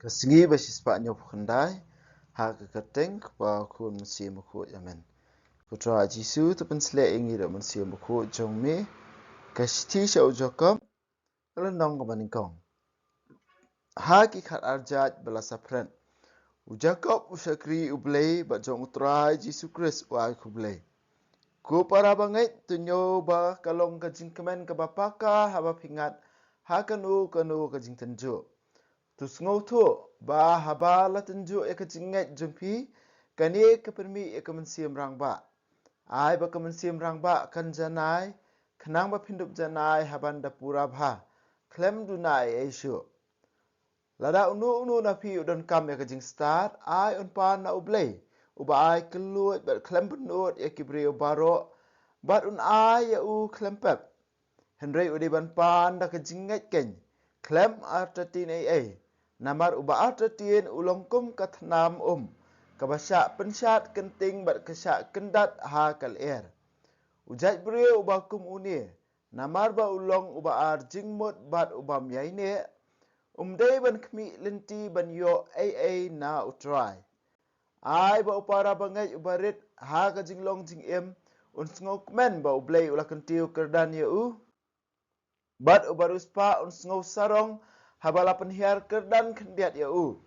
Kasingi basis pak nyop kendai, ha ke keteng pa kun mesia muku yamen. Putra Jisu tu pensele ingi dak mesia muku jong me, kasti syau Jacob, lenong ke maningkong. Ha ki khat arjat belasapren. Jacob usakri ublei ba jong utrai Jisu Kris wa kublei. Ku para bangai tunyo ba kalong kajing kemen ke bapaka haba pingat ha kanu kajing tenjo. Tus ngau tu ba haba la tenjo e kajing ngai jumpi kani ke permi e kemensiam rang ba. Ai ba kemensiam rang ba kan janai kenang ba pindup janai haban dapura bha. Klem dunai e syu. Lada unu na pi udon kam e kajing start ai unpan na ublei. Uba ai keluat bat klem penut e kibri ubaro. Bat un ai ya u klempep. Henry udiban pan da kejingat ken. Klem artatin ai. Namar uba artatin ulongkum katnam Kabasyak pensat kenting bat kesyak kendat ha kal air. Ujat beri uba kum uni. Namar ba ulong uba ar jingmut bat ubam yaine. Umdai ban kmi lenti ban yo ai na utrai. Ai ba upara bangai ubarit ha ka jinglong jing em unsngok men ba ublei ula kentiu kerdan ya u. Bat ubarus pa unsngok sarong habala penhiar kerdan kendiat ya u.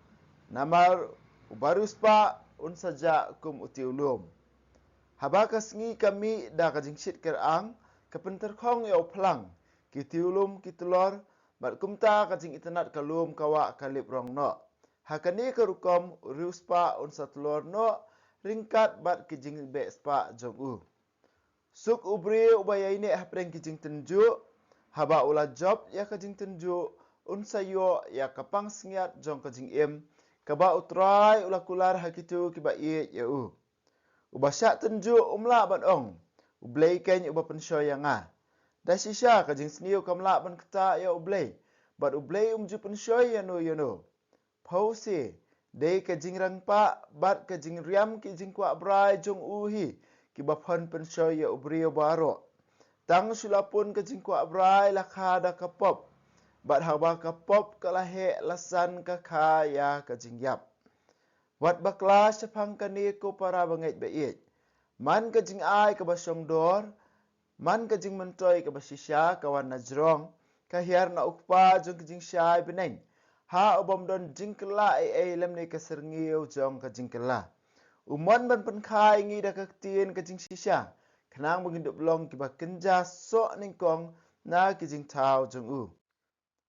Namar ubarus pa unsaja kum utiulum. Habaka sengi kami da ka jingsit kerang kepenterkong ya uplang. Kitiulum kitulor bat kumta ka jing internet kalum kawa kalip rong no. Hakani kerukom riuspa unsatlor no ringkat bat kijing be spa jong u. Suk ubri ubaya ini hapreng kijing tenju haba ula job ya kijing tenju unsayo ya kapang sengiat jong kijing em kaba utrai ula kular hakitu kiba ye ya u. Ubasyak tenju umla ban ong ublei ken uba penshoy nga. Da sisha kijing sniu kamla ban kata ya ublei bat ublei umju penshoy ya no. Pausi, day ke jingrang pa, bat ke jingriam ki jingkwa brai jong uhi, ki bapon penshoy ya ubrio baro. Tang sulapun ke jingkwa brai lakha da kapop, bat haba kapop kalahe lasan ke kaya ke jingyap. Wat bakla sepang kani ko para bangait bait. Man ke jing ai ke basyong dor, man ke jing mentoy ke basisya kawan najrong, kahiar na ukpa jong ke jing syai beneng. Ha ubam don jingkela lem ni keserngio jong ke jingkela. Umon ban penkai ngi da kektien ke jing sisya. Kenang mengindup long kiba kenja sok ningkong na ke jing tau jong u.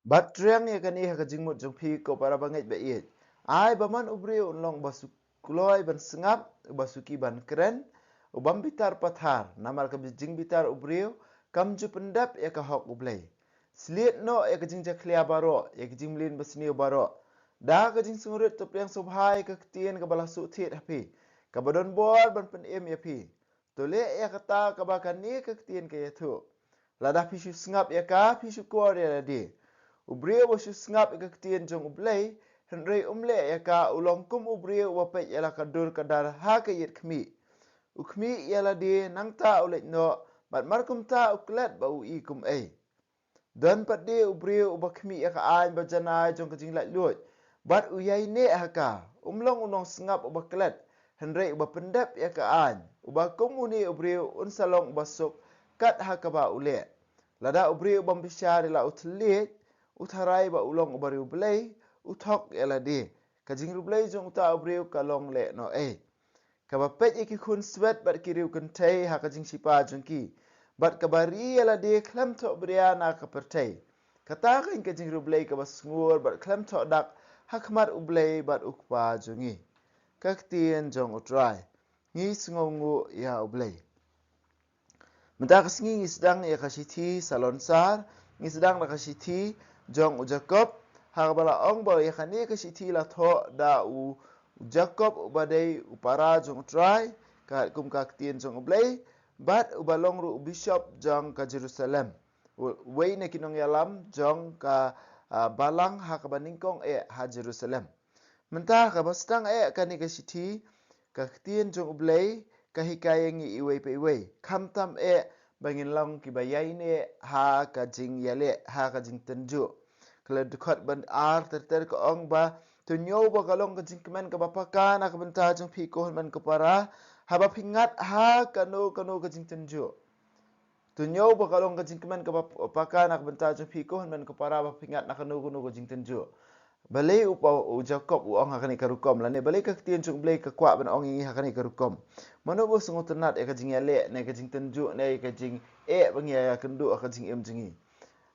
Bat triang ya kani ha ke jing mut jong pi ko para bangait bait. Ai baman ubri unlong basu kuloi ban sengap, basuki ban keren, ubam bitar pathar, namal ke jing bitar ubriu, kam ju pendap ya ke hok ublei. Sliat no ya kejing jaklia baro, ya kejing melin besni baro. Da kejing sungurit tu yang subhai ke ketien ke balah sutit hapi. Ke badon bol ban pen em ya pi. Tole ya kata ke bakan ni ke ketien ke yatu. Lada pisu sengap ya ka pisu kuar ya ladi. Ubrio basu sengap ya ke ketien jong ublei. Henry umle ya ka ulong kum ubrio wapet ya la kadur kadar ha ke yit kemi. Ukmi ya ladi nang ta ulet no. Bat markum ta uklet ba ui kum ei. Dan padi ubriu ubakmi ya kaan bajanai jong kejing lat lut. Bat uyai ne haka. Umlong unong sengap ubaklet. Henry ubapendap ya kaan. Ubakumuni ubriu unsalong ubasuk kat haka ba ule. Lada ubriu ubambisya la utlit. Utarai ba ulong ubari ublei. Utok ya ladi. Kejing ublei jong uta ubriu kalong le no eh. Kabapet iki kun swet bat kiriu kentai haka jing sipa jongki. Bat kabari ala dia klem tok beriana ke pertai. Katakan ke jing rublei ke basungur bat klem tok dak hakmat ublei bat ukpa jongi. Kaktien jong utrai. Ngi sungungu ya ublei. Mentah kesengi ngi sedang ya kasiti salon sar. Ngi sedang la kasiti jong ujakop. Hakabala ong ba ya kani kasiti la tok da u Jacob ubadai upara jong utrai. Kat kum kaktien jong ublei. Bat ubalong ru bishop jong ka Jerusalem. Wei ne kinong yalam jong ka balang ha ka baningkong ha Jerusalem. Mentah ka bastang kani ka siti ka ktien jong ublei ka hikayengi iwei pe iwei. Kamtam bangin long ki bayai ne ha ka jing yale ha ka jing tenju. kalau dekat ban ar terter ke ong ba tu nyow ba kalong ke jingkemen ke bapakan ak benta jong pi ko man ke para haba pingat ha kanu ke jing tenju tu nyow ba kalong ke jingkemen ke bapakan ak benta jong pi ko man ke para ba pingat nak kanu ke jing tenju balai upa ujakop uang hakani karukom lane balai ka tien chung balai ka kwa ban ong ingi hakani karukom mano bo sungut tenat e ka jing yale ne ka jing tenju ne ka jing bangi ya kendu ka jing em jingi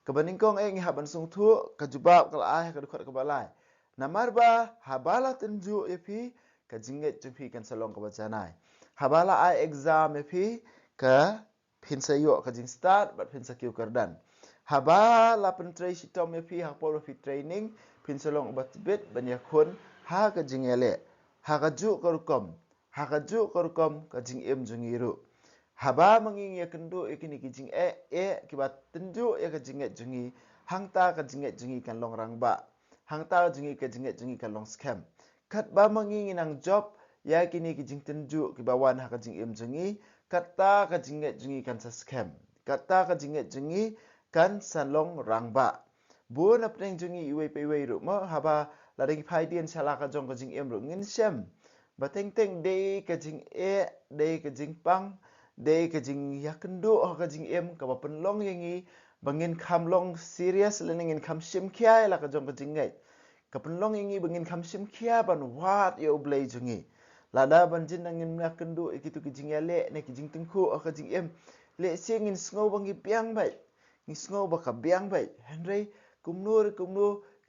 kebaningkong ngi haban sung thu ka jubab kal ai ka dukhat ka balai namar ba habala tenju epi ka jinget jumpi kan salong ka bacanai habala ai exam epi ka pin sayo ka jing start bat pin sakiu kardan habala pentrai sitom epi ha polo fi training pin salong bat bit banya khun ha ka jingele ha ka ju karukom ha ka ju karukom ka jing em jungiru haba mengingi kendu ikini kijing kibat tenju ka jinget jungi hangta ka jinget jungi kan long rangba hangta jungi ka jinget jungi kan long scam kat ba mengingi nang job ya kini kijing tenju kibawan ha ka jing em jungi kata ka jinget jungi kan sa scam kata ka jinget jungi kan san long rangba bu na pneng jungi iwe pe iwe ru mo haba lading phai dien sala ka jong ka jing em ru ngin sem bateng teng de ka jing de ka jing pang de ke jing ya kendo ka jing em ka ba penlong yangi bangin kham long serious learning in kham sim khia la ka jong ka jing ngai ka penlong yangi bangin kham sim khia ban wat yo blai jungi lada ban jin nangin na kendo ikitu ke jing ya le ne ke jing tengku ka jing em le sing in sngo bangi piang bai ni sngo ba ka biang bai henry kumnur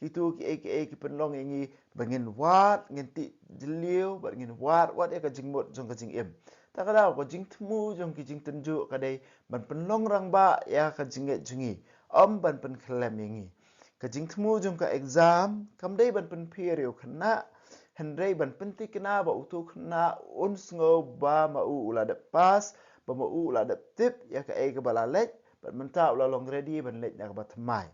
kitu ki penlong yangi bangin wat ngin ti jeliu bangin wat ya ka jing mot jong ka jing em takada ko jing temu jong ki jing tenju kadai ban penlong rang ba ya ka jinget jungi ban pen klem yangi ka jing temu jong ka exam kam dai ban pen period khna hendrai ban pen ti kena ba utu khna sngo ba ma ula de pas ba ma ula de tip ya ka ka balalek ban menta ula long ready ban lek na ba tmai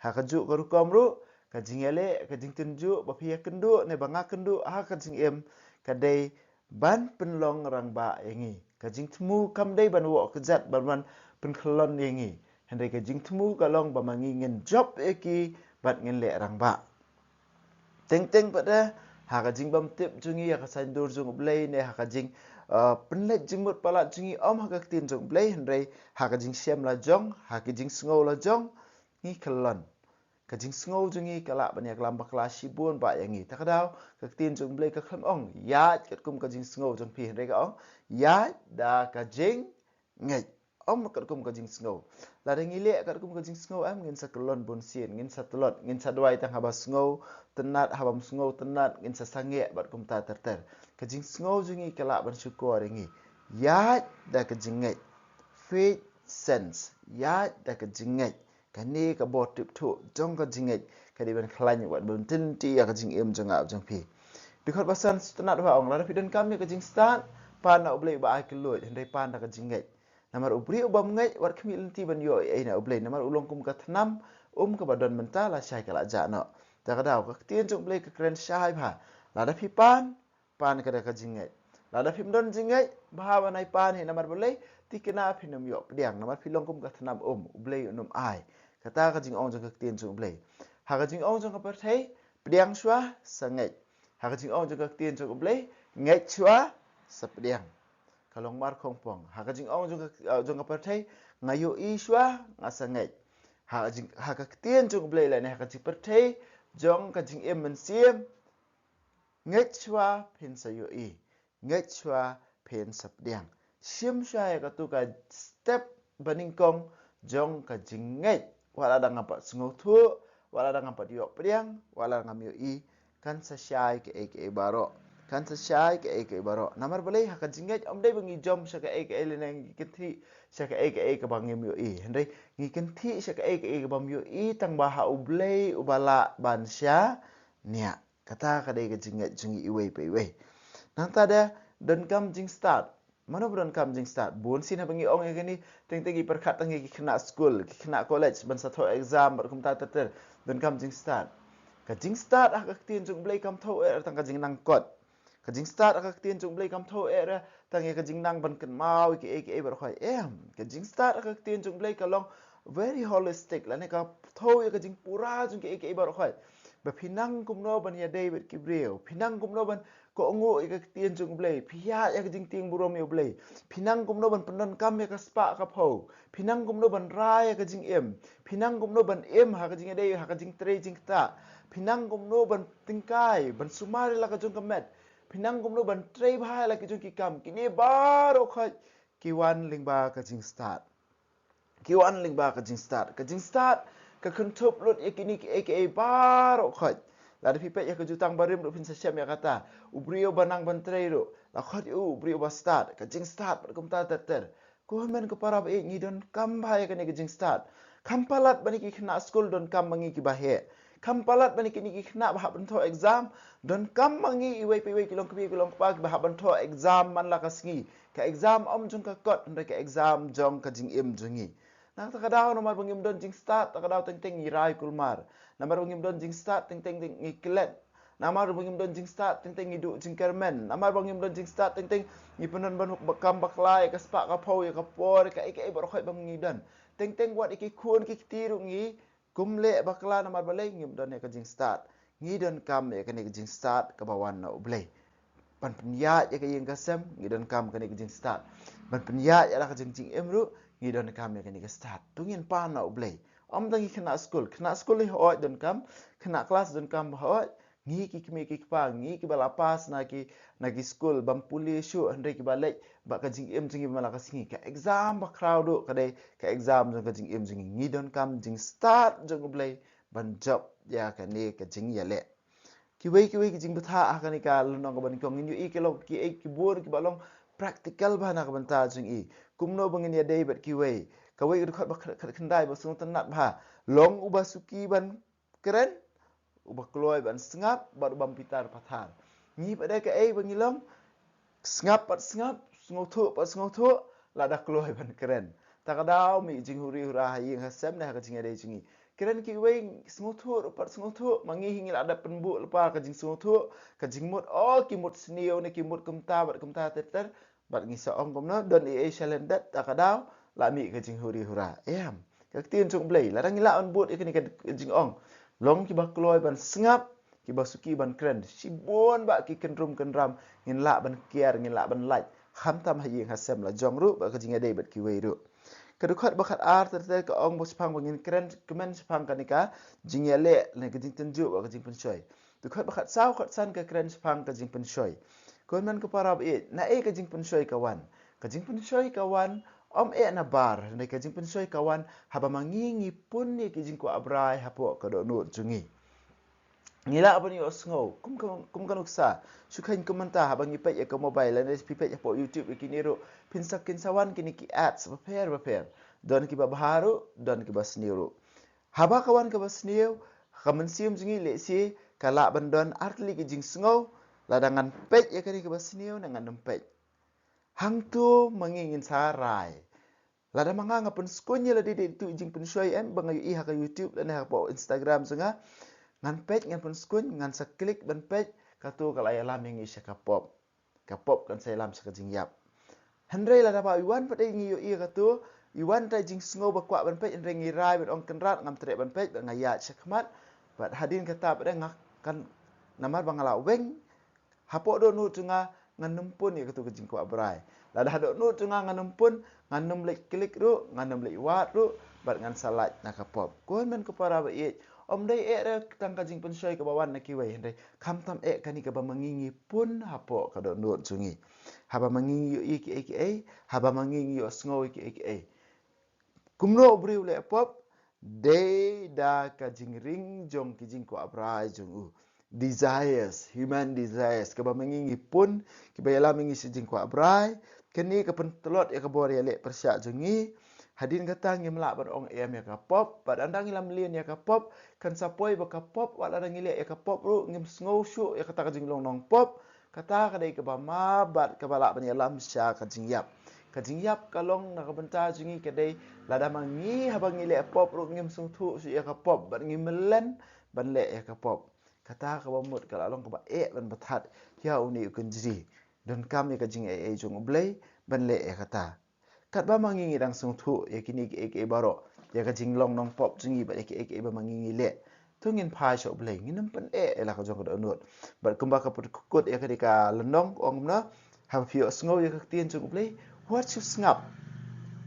ha ka ju ka rukom ru ka jingele ka jing tenju ba pia kendu ne banga kendu ha ka jing em kadai ban penlong rang ba yangi ka jing temu kam dai ban wo kejat ban pen khlon yangi hendai ka jing temu ka long ba mangi ngin job eki bat ngin le rang ba teng pada ha ka jing bam tip jungi ya ka san dur jung blai ne ha ka jing penlet jing mut pala jungi ha ka tin jung blai hendai ha ka jing siam la jong ha ka jing sngo la jong ni khlon ka jing sngo jungi kala banya kelam ba kla sibun ba yangi takadau ka tin jung blai ka kham ong ya kat kum ka jing sngo jung pi hendai ka ong ya da ka jing ngai kat kum ka jing sngo la dang ile kat kum ka jing sngo ngin sa kelon bon sien ngin sa telot ngin sa dwai tang haba sngo tenat habam sngo tenat ngin sa sange bat kum ta ter ka jing sngo jungi kala ban syukur yangi ya da ka jing ngai faith sense ya da ka jing ngai kani ka bot tip thu jong ka jinget kadi ban khlan wat bun tin ti ya ka jing em jong ap jong pi dikhat basan stanat wa ong la fi den kam ka jing start pan na ublei ba ai kelut hendai pan da ka jinget namar ubri ubam ngai wat khmi lenti ban yo ai na ublei namar ulong kum ka thnam ka badon menta la shai kala ja no ta ka daw ka tien jong ublei ka kren shai pha la da fi pan ka da ka jinget la da fi don jinget ba ba nai pan he namar ublei tikena phinam yo pdiang namar filong kum ka thnam ublei unum ai kata ka jing ong jong ka tien jong ublei ha ka jing ong jong ka perthai pdiang shwa sangai ha ka jing ong jong ka tien jong ublei ngai chwa sa pdiang kalong mar khong pong ha ka jing ong jong ka perthai ngayo i shwa nga sangai ha ka tien jong ublei la ne ha ka jing perthai jong ka jing em men siem ngai chwa phin sa yo i ngai chwa phin sa pdiang sim shai ka tu ka step baning kong jong ka jing ngai wala dang apa sngo thu wala dang apa diok priang wala ngam yo i kan sa shai ke baro kan sa shai ke baro namar balai ha ka jinget om dai bangi jom sa ke le nang kithi sa ke bang yo i hendai ngi kithi sa ke bam yo i tang ba ha ublei ubala ban sha nia kata ka dai ka jinget jungi iwe pe iwe nang ta da dan kam jing start mana bulan kam jing start bun sin ha bangi ong e gani teng teng i perkhat tang ki kena school ki kena college ban sa tho exam bar kum ta ter dan kam jing start ka jing start ha ka tien jung blai kam tho tang ka jing nang kot ka jing start ha ka tien jung blai kam tho tang ka jing nang ban kan mau ki bar khoi ka jing start ha ka tien jung blai ka long very holistic la ne ka tho ya ka jing pura jung ke bar khoi ba phinang kum no ban ya David Kibreo phinang kum no ban ko ngo ka tien jung blei phia ya ka jing ting burom yo blei phinang kum no ban pandon kam ya ka spa ka pho phinang kum no ban ra ya ka jing em phinang kum no ban em ha ka jing dei ha ka jing tre jing ta phinang kum no ban tingkai ban sumari la ka jung ka met phinang kum no ban tre bhai la ka jung ki kam ki ne baro khoi ki wan ling ba ka jing start kiwan ling ba ka jing start ka kuntup lut yakini aka baro khot la de pipet ya ka jutang barim ru pin sesem ya kata ubrio banang bantrei ru la khot ubrio ba start ka jing start kum ta ter ko men ko para ba ngi don kam ba ya ka ne ka jing start kampalat bani ki khna school don kam mangi ki ba he kampalat bani ki ni khna ba ban tho exam don kam mangi iwei pi wei kilong ki kilong pa ki ba ban tho exam man la ka sngi ka exam om jung ka kot ndai ka exam jong ka jing im jungi nang takadaw nomor bangim don jing start takadaw teng teng irai kulmar nomor bangim don jing start teng teng ngi klet nomor bangim don jing start teng teng idu jing kermen nomor bangim don jing start teng teng ngi penon ban bakam baklai ka spa ka pau ya ka por ka ike bar khoi bang ngi dan teng teng wat ike khun ki tiru ngi kumle bakla nomor balai ngi don ya ka jing start ngi don kam ya ka ni jing start ka bawan na ublei pan penyak ya ka yang kasem ngi don kam ka ni jing start pan penyak ya la ka jing jing emru ngi don kam ya kini ke start tungin pa na ublei om tangi kena school li ho don kam kena kelas don kam ho ngi ki kimi ki pa ngi ki bala pas na ki school bam puli shu andre ki balai ba ka jing em jing mala ka singi ka exam ba crowd do ka dai ka exam jong ka jing em jing ngi don kam jing start jong ublei ban job ya ka ni ka jing ya le ki wei ki jing betha ka ni ka lunong ka ban ko ngi ki lo ki bor ki balong practical ba na ka ban ta jing i kumno bangin ya David kiwei kawai du khat khandai ba sung tan nat ba long uba suki ban keren uba kloi ban sngap ba bam pitar pathar ni pada ka ei bangi long sngap pat sngap ngotho pat ngotho la da kloi ban keren takadaw mi jing huri hura hayi hasam na ka jinga dei jingi keren ki wei ngotho pat ngotho mangi hingi ada penbu lepa ka jing ngotho ka jing mut all ki mut snio ne ki mut kumta ter bat ngi sa ong komna don e shalendat takadaw la mi ka jing huri hura em ka tin chung blei la rangi la on but ikani ka jing ong long ki ba kloi ban sngap ki ba suki ban kren si bon ba ki kenrum kenram ngin la ban kier ngin la ban laj kham tam hayi hasem la jong ru ba ka jing ade bat ki wei ru ka du khat ba khat ar ter ka ong bo spang ngin kren kemen spang kanika jing ya le ne ka jing tenju ba ka jing pen choi du khat ba khat saw khat san ka kren spang ka jing pen choi kon man ko para be na e ka jing pen choi kawan om e na bar ne ka jing pen choi kawan haba mangingi pun ni ki jing ko abrai hapo ka do no jungi ngila abani osngo kum kan uksa sukhain komenta haba ngi pe ka mobile ne pi pe po youtube kini ro pinsakin sawan kini ki ads ba don ki ba baharu don ki ba sniru haba kawan ka ba sniu kamen sium jungi le si kala bandon artli ki jing sngo ladangan pej ya kani ke basniu dengan nempej hang tu mangingin sarai lada manga ngapun skunya la dede tu jing pen shoi em bangayu i ha ka youtube dan ha po instagram senga ngan pej ngan pun skun ngan sa klik ban pej katu kala ya lam ngi sha ka pop kan sai lam sa jing yap handre lada ba iwan pade ngi yu i katu iwan ta jing sngo ba kwa ban pej ndre ngi rai ban ong kenrat ngam tre ban pej ngaya shakmat bat hadin kata pade ngak kan namar bangala weng hapo do nu tunga nganumpun ya ketu kejing kwa brai la dah do nu tunga nganumpun nganum lek klik ru nganum lek wat ru bat ngan salat nakapop kon men ko para ba e om dai e re tang kajing pen shoi ke bawan na kiwei ndai kham tam e kani ke ba mangingi pun hapo ka do nu tungi haba mangingi i ki haba mangingi osngo ki kumno briu le pop de da kajing ring jong kijing ko abrai jong u desires, human desires. Kaba mengingi pun, kaba yala mengi sejing kwa abrai, kini kapan telot ya kabor ya lek persyak jengi, hadin kata ngi melak bar ong em ya kapop, pada andang ilam lien ya kapop, kan sapoi ba kapop, wala andang ilek ya kapop ru, ngim sengau syuk ya kata kajing long nong pop, kata kadai kaba mabat, kaba lak ban yalam sya kajing yap. Kajing yap kalong nak benta jengi kadai lada mangi habang ilek pop ru ngim sung tu syuk ya kapop, ban ngim melen, ban lek ya kapop. Kata ka bamut kala long ka ba ban bathat ya uni ukun jiri don kam ya kajing jong blai ban le kata kat ba mangi ngidang sung thu ya kini ke baro ya ka jing long nong pop jungi ba eke ba mangingi le tungin phai sho blei nginam pan la ka jong ka nut ba kumba ka put kut ya ka dika lenong ong na ha phio sngo ya ka tien jong blei what you snap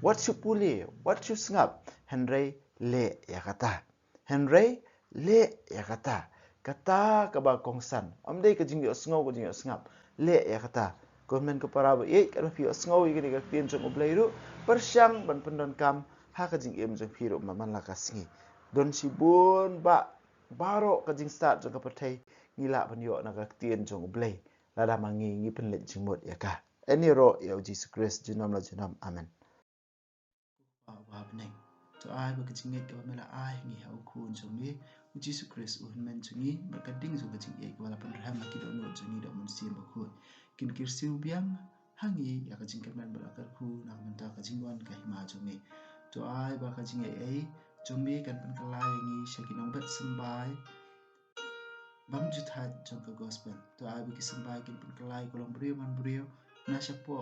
what you puli what you snap henry le ya kata henry le ya kata ka ba kongsan amde ka jing yo sngo ka jing yo snap le ya kata konmen ko para ba ka phio sngo ya ka tien jong blei ru persyang ban pendon kam ha ka jing em jong phiro maman la ka singi don si bun ba baro ka jing start jong ka pathai ngila ban yo na ka tien jong blei la da mangi ngi pen le jing mot ya ka any ro ya Jesus Christ jinom la jinom amen wa bneng to ai ba ka jing ka mela ai ngi ha kun jong mi Jesus Christ u men jungi ba ka ding jong ka jing e wala pan raham ki do no jungi do mun sim ba khu kin kir siu biang hangi ya ka jing ka men ba ka khu na man ta ka jing wan ka hima jong mi to ai ba ka jing e jong mi kan pan ka lai ngi shakinong bet sambai bam ju tha jong ka gospel to ai ba ki sambai kin pan ka lai kolong brio man brio na shapo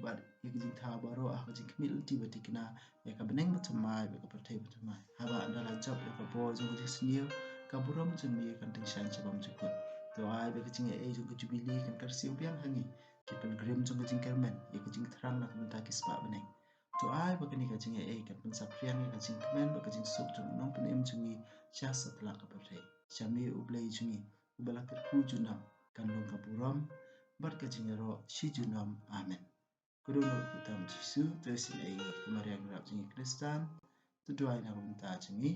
ba ya ki jing tha baro a ka jing kmil ti ba tikna ya ka beneng ba thamai ba ka pathai ba thamai haba andala job ya ka bo jong ka snio ka burom jong mi kan ting shan chabam jukut to ai ba ka jing e jong ka jubili kan kar siu biang hangi ki pan grim jong ka jing kermen ya ka jing thrang na kan ta ki spa beneng to ai ba ka ni ka jing e kan pan sap riang ya ka jing kemen ba ka jing sok jong nong pan em jong ni cha sat la ka pathai chami ublei jong ni ubala ka khu junam kan long ka burom bar ka jing ro shi junam amen Kudono kutam Jisu tersin ay kumariang rap jingi Kristan tuduay na kumta jingi